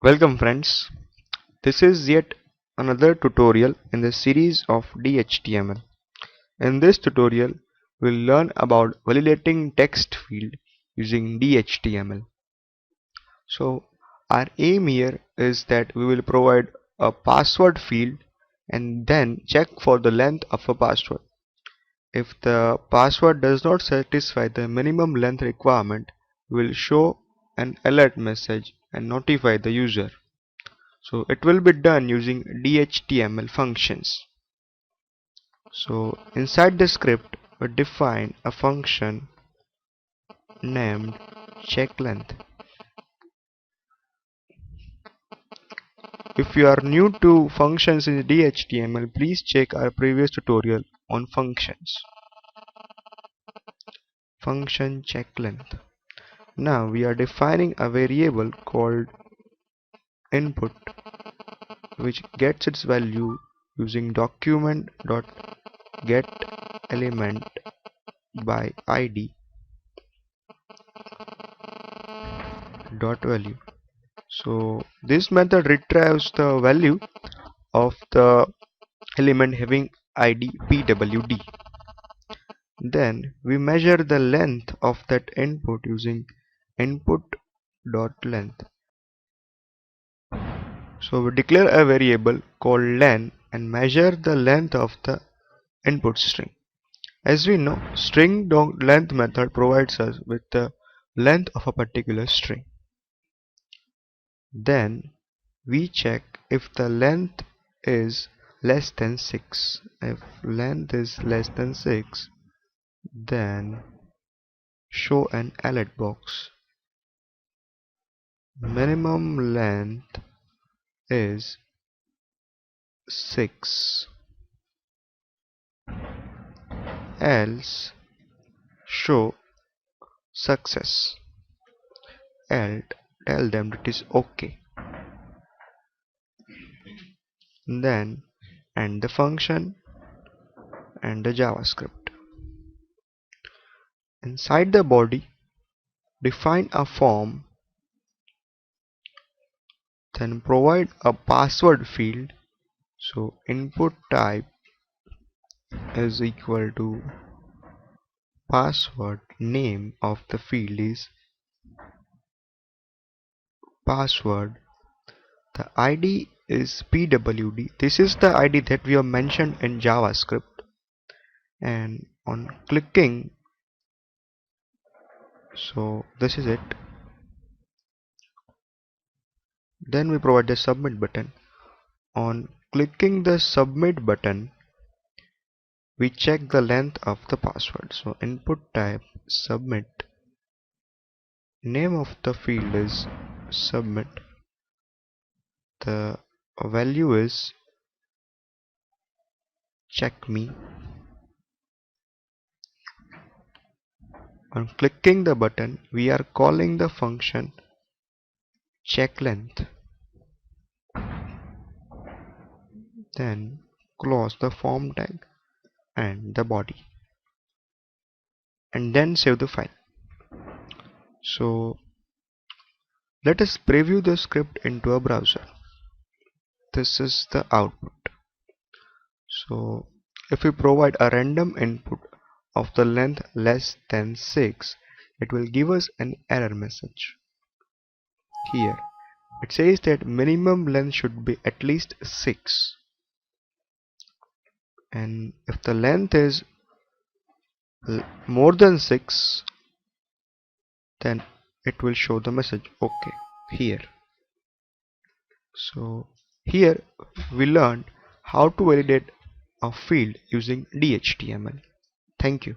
Welcome friends, this is yet another tutorial in the series of DHTML. In this tutorial, we'll learn about validating text field using DHTML. So our aim here is that we will provide a password field and then check for the length of a password. If the password does not satisfy the minimum length requirement, we will show an alert message and notify the user. So it will be done using DHTML functions. So inside the script we define a function named checkLength. If you are new to functions in DHTML, please check our previous tutorial on functions. Function checkLength. Now we are defining a variable called input which gets its value using document.getElementById.value. So this method retrieves the value of the element having id pwd. Then we measure the length of that input using input.length. So we declare a variable called len and measure the length of the input string. As we know, string.length method provides us with the length of a particular string. Then we check if the length is less than 6. If length is less than 6, then show an alert box. Minimum length is 6, else show success. Else tell them it is okay. Then end the function and the JavaScript. Inside the body, define a form, then provide a password field. So input type is equal to password, name of the field is password, the ID is pwd. This is the ID that we have mentioned in JavaScript, and on clicking, so this is it. Then we provide the submit button. On clicking the submit button, we check the length of the password. So input type submit, name of the field is submit, the value is check me. On clicking the button, we are calling the function checkLength. Then close the form tag and the body, and then save the file. So let us preview the script into a browser. This is the output. So if we provide a random input of the length less than 6, it will give us an error message. Here it says that minimum length should be at least 6, and if the length is more than 6, then it will show the message okay here. So here we learned how to validate a field using DHTML. Thank you.